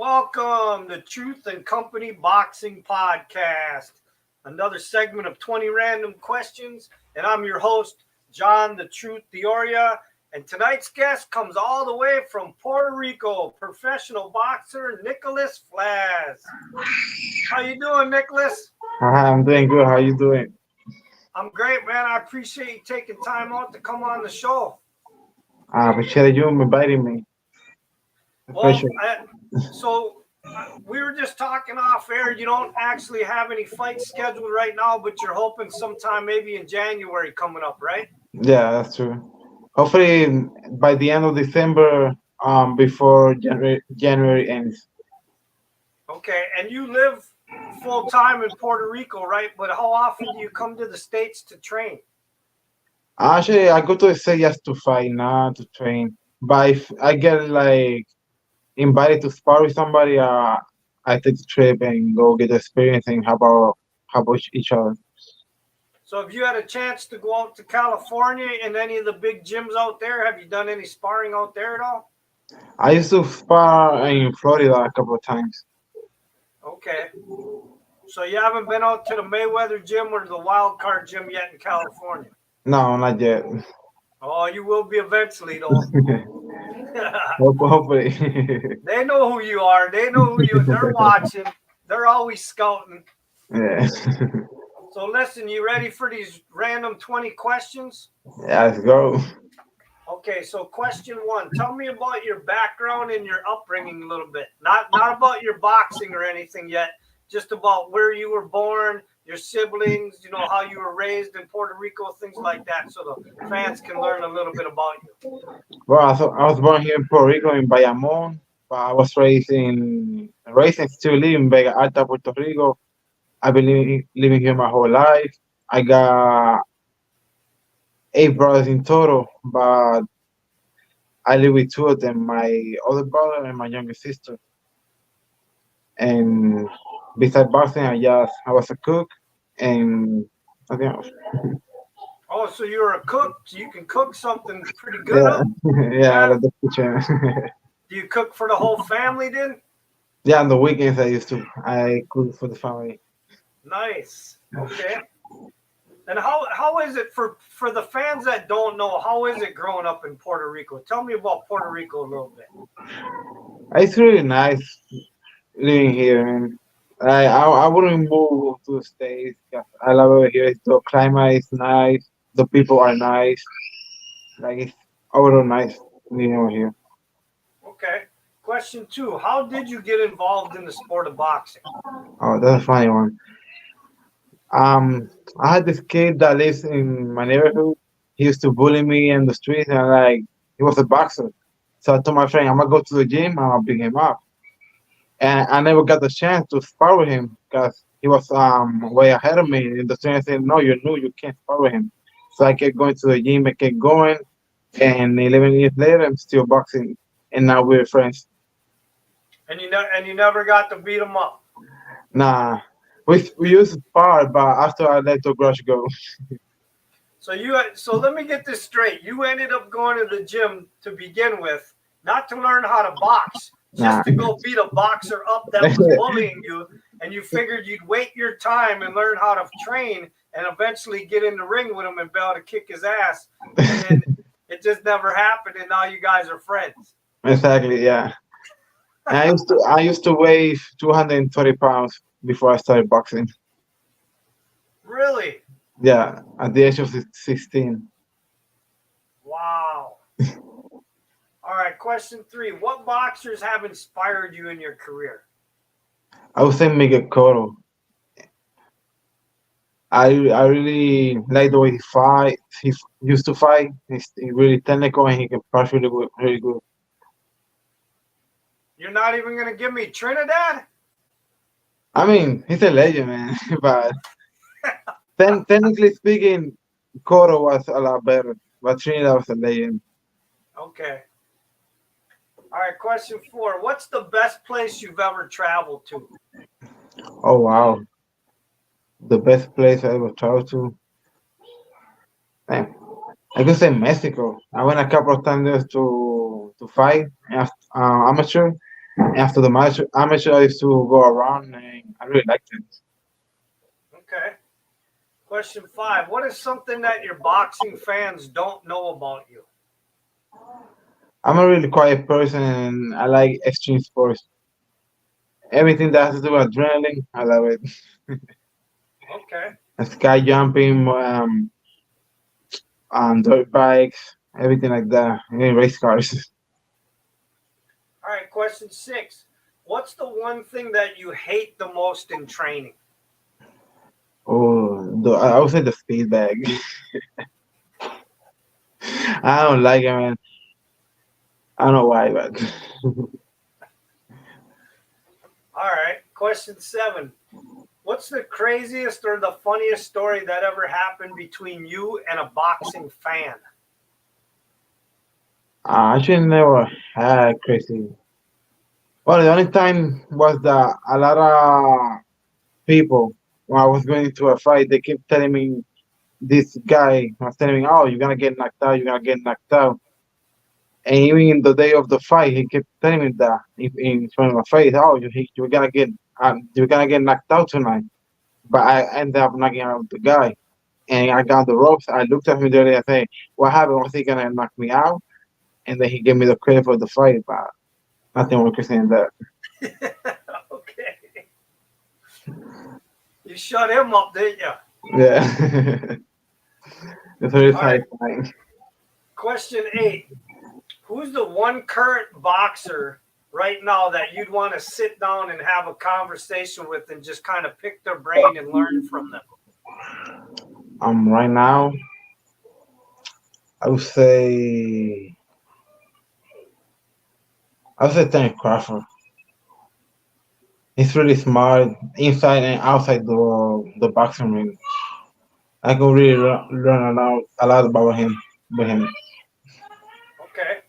Welcome to Truth and Company Boxing Podcast, another segment of 20 random questions. And I'm your host, John the Truth Dioria. And tonight's guest comes all the way from Puerto Rico, professional boxer Nicklaus Flaz. How you doing, Nicklaus? Hi, I'm doing good. How you doing? I'm great, man. I appreciate you taking time out to come on the show. I appreciate you inviting me. Well, Pleasure. we were just talking off air. You don't actually have any fights scheduled right now, but you're hoping sometime maybe in January coming up, right? Yeah, that's true. Hopefully by the end of December, before January ends. Okay, and you live full time in Puerto Rico, right? But how often do you come to the States to train? Actually, I go to the state just to fight, not to train. But if I get like invited to spar with somebody, I take the trip and go get the experience and how about each other. So, if you had a chance to go out to California and any of the big gyms out there, have you done any sparring out there at all? I used to spar in Florida a couple of times. Okay. So, you haven't been out to the Mayweather gym or the Wild Card gym yet in California? No, not yet. Oh, you will be eventually, though. Hopefully. They know who you are. They know who you. They're watching. They're always scouting. Yeah. So listen, you ready for these random 20 questions? Yeah, let's go. Okay, so question one. Tell me about your background and your upbringing a little bit. Not about your boxing or anything yet. Just about where you were born, your siblings, how you were raised in Puerto Rico, things like that, so the fans can learn a little bit about you. Well, so I was born here in Puerto Rico in Bayamon, but I was raised and still live in Vega Alta, Puerto Rico. I've been living here my whole life. I got 8 brothers in total, but I live with two of them, my older brother and my younger sister. And besides boxing, I was a cook and nothing else. Oh, so you're a cook, so you can cook something pretty good, Yeah, huh? yeah, I Yeah. love the kitchen. Do you cook for the whole family then? Yeah, on the weekends I cook for the family. Nice. Okay. And how is it for the fans that don't know, how is it growing up in Puerto Rico? Tell me about Puerto Rico a little bit. It's really nice living here, and I wouldn't move to the States 'cause I love it here. The climate is nice, the people are nice, like it's overall nice living over here. Okay. Question two. How did you get involved in the sport of boxing? Oh, that's a funny one. Um, I had this kid that lives in my neighborhood. He used to bully me in the streets, and he was a boxer. So I told my friend, I'm gonna go to the gym and I'll pick him up. And I never got the chance to spar with him because he was way ahead of me. And the trainer said, "No, you're new, you can't spar with him." So I kept going to the gym, I kept going, and 11 years later, I'm still boxing, and now we're friends. And you never got to beat him up. Nah, we used to spar, but after I let the grudge go. So let me get this straight. You ended up going to the gym to begin with, not to learn how to box, Nah, just to go beat a boxer up that was bullying you, and you figured you'd wait your time and learn how to train and eventually get in the ring with him and be able to kick his ass. And then it just never happened, and now you guys are friends. exactly, yeah. And I used to weigh 230 pounds before I started boxing. Really? Yeah, at the age of 16. Wow. All right, question three. What boxers have inspired you in your career? I would say Miguel Cotto. I really like the way he fight. Used to fight. He's really technical and he can punch really good. Really good. You're not even going to give me Trinidad? I mean, he's a legend, man. But technically speaking, Cotto was a lot better. But Trinidad was a legend. Okay. All right, question four. What's the best place you've ever traveled to? Oh wow, the best place I ever traveled to. Man, I could say Mexico. I went a couple of times there to fight amateur. After the match, amateur, I used to go around, and I really liked it. Okay. Question 5. What is something that your boxing fans don't know about you? I'm a really quiet person, and I like extreme sports. Everything that has to do with adrenaline, I love it. Okay. Sky jumping, dirt bikes, everything like that, and race cars. All right. Question 6. What's the one thing that you hate the most in training? I would say the speed bag. I don't like it, man. I don't know why, but All right. Question 7. What's the craziest or the funniest story that ever happened between you and a boxing fan? I actually never had crazy. Well, the only time was that a lot of people, when I was going to a fight, they kept telling me, this guy was telling me, "Oh, you're gonna get knocked out. You're gonna get knocked out." And even in the day of the fight, he kept telling me that in front of my face, "Oh, you're gonna get knocked out tonight." But I ended up knocking out the guy, and I got the ropes. I looked at him the other day. I said, "What happened? Was he gonna knock me out?" And then he gave me the credit for the fight, but nothing more crazy than that. Okay. You shut him up, didn't you? Yeah, it's very All right. satisfying. Question 8. Who's the one current boxer right now that you'd want to sit down and have a conversation with and just kind of pick their brain and learn from them? Right now, I would say Terry Crawford. He's really smart inside and outside the boxing ring. I could really learn a lot about him with him. Okay.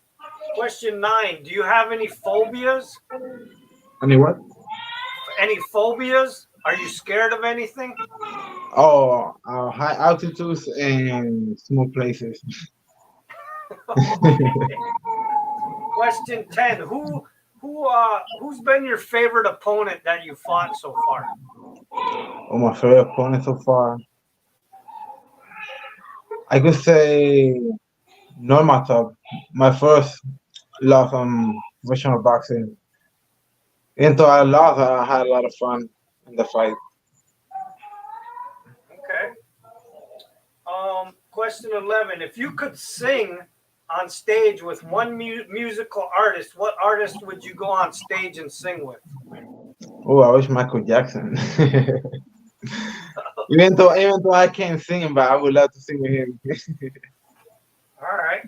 Question 9. Do you have any phobias? I mean, what? Any phobias? Are you scared of anything? Oh, high altitudes and small places. Okay. Question 10. Who's been your favorite opponent that you fought so far? Oh, my favorite opponent so far, I could say Normatov. My first love professional boxing. Even though I lost, I had a lot of fun in the fight. Okay. Question 11. If you could sing on stage with one musical artist, what artist would you go on stage and sing with? Oh, I wish Michael Jackson. Even though I can't sing, but I would love to sing with him. All right.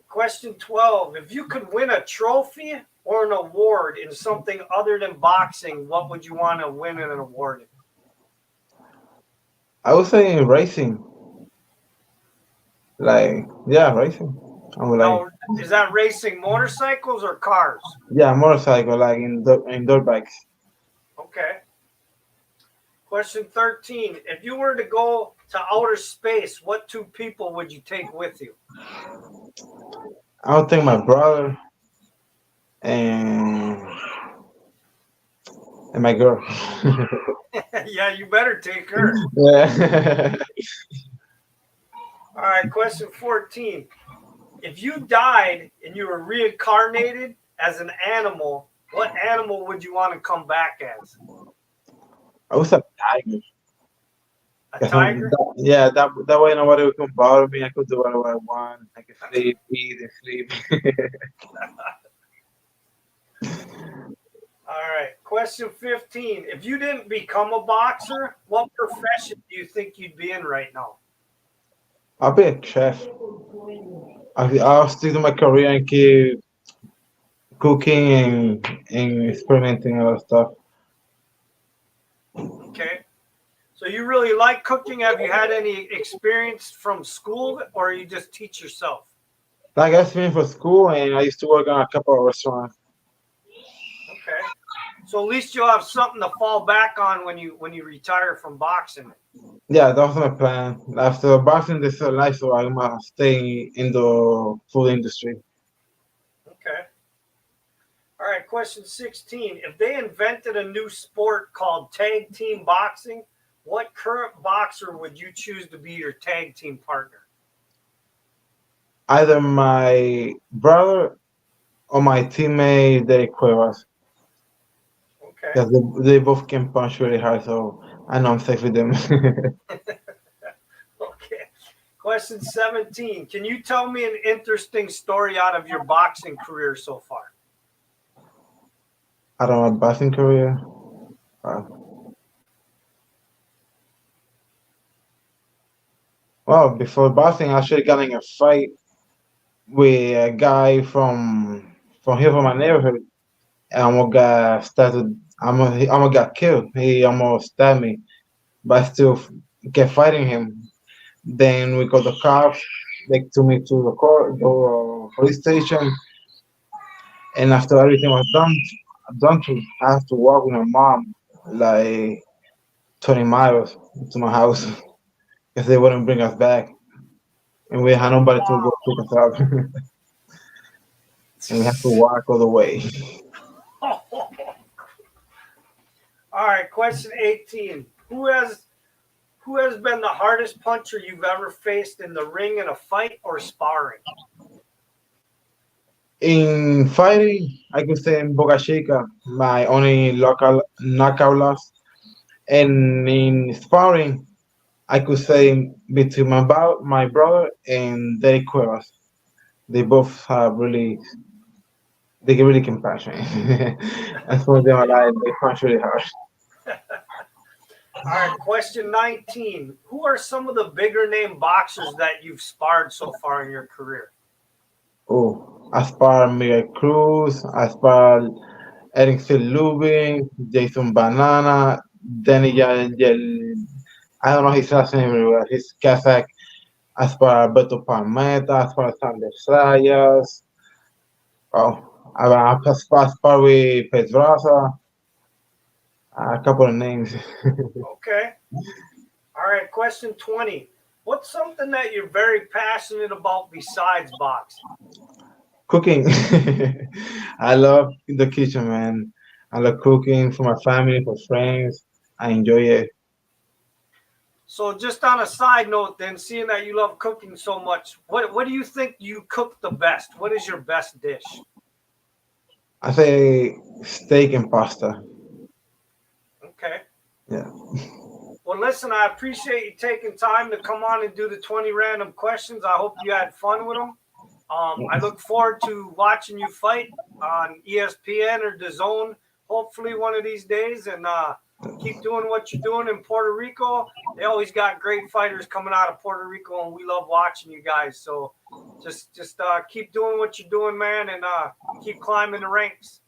Question 12. If you could win a trophy or an award in something other than boxing, what would you want to win an award in? I would say racing. Like, yeah, racing. I would like, Now, is that racing motorcycles or cars? yeah, motorcycle, like in dirt bikes. Okay. Question 13. If you were to go to outer space, what two people would you take with you? I would take my brother and my girl. Yeah, you better take her. Yeah. All right, question 14. If you died and you were reincarnated as an animal, what animal would you want to come back as? I was a tiger. A tiger? Yeah, that way nobody can bother me. I could do whatever I want. I can sleep, eat, and sleep. All right, question 15. If you didn't become a boxer, what profession do you think you'd be in right now? I'll be a chef. I'll stick to my career and keep cooking and experimenting and other stuff. Okay. So you really like cooking? Have you had any experience from school or you just teach yourself? Like I finished for school and I used to work on a couple of restaurants. Okay. So at least you'll have something to fall back on when you retire from boxing. Yeah, that was my plan. After boxing this life, so I'm gonna stay in the food industry. Okay. All right. question 16. If they invented a new sport called tag team boxing, what current boxer would you choose to be your tag team partner? Either my brother or my teammate Derek Cuevas, Okay. because they both can punch really hard, so I know I'm safe with them. Okay. Question 17. Can you tell me an interesting story out of your boxing career so far? Out of my boxing career, uh, well, before boxing, I actually got in a fight with a guy from here from my neighborhood. I almost got started. He almost got killed. He almost stabbed me, but I still kept fighting him. Then we got the cops. They took me to the police station, and after everything was done to I have to walk with my mom like 20 miles to my house because they wouldn't bring us back, and we had nobody to go pick us up, and we have to walk all the way. All right. Question 18. Who has been the hardest puncher you've ever faced in the ring in a fight or sparring? In fighting, I could say in Boca Chica, my only local knockout loss. And in sparring, I could say between my brother and Derek Cuevas. They both have they really can punch me. As for them, Okay. they punch really hard. All right. Question 19. Who are some of the bigger name boxers that you've sparred so far in your career? Oh, I spar Miguel Cruz, I spar Eric Lubin, Jason Banana, Danny I don't know his last name really well. He's Kazakh. I spar Alberto Palmeta, I spar Sander Sayas. Oh, I spar with Pedraza. A couple of names. Okay. All right. Question 20. What's something that you're very passionate about besides boxing? Cooking. I love the kitchen, man. I love cooking for my family, for friends. I enjoy it. So, just on a side note, then, seeing that you love cooking so much, what do you think you cook the best? What is your best dish? I say steak and pasta. Okay. Yeah. Well, listen, I appreciate you taking time to come on and do the 20 random questions. I hope you had fun with them. I look forward to watching you fight on ESPN or DAZN, hopefully one of these days, and keep doing what you're doing in Puerto Rico. They always got great fighters coming out of Puerto Rico, and we love watching you guys. So just keep doing what you're doing, man, and keep climbing the ranks.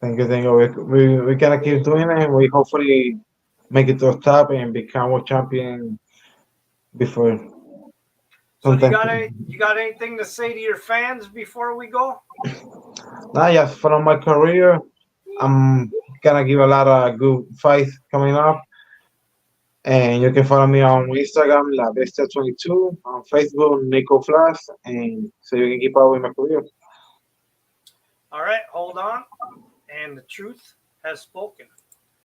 Thank you, thank you. We gotta keep doing it. We hopefully make it to the top and become world champion before So do sometime. you got anything to say to your fans before we go? Now, just from my career, I'm gonna give a lot of good fights coming up. And you can follow me on Instagram, La Bestia22, on Facebook, Nicklaus Flaz, and so you can keep up with my career. All right, hold on. And the truth has spoken.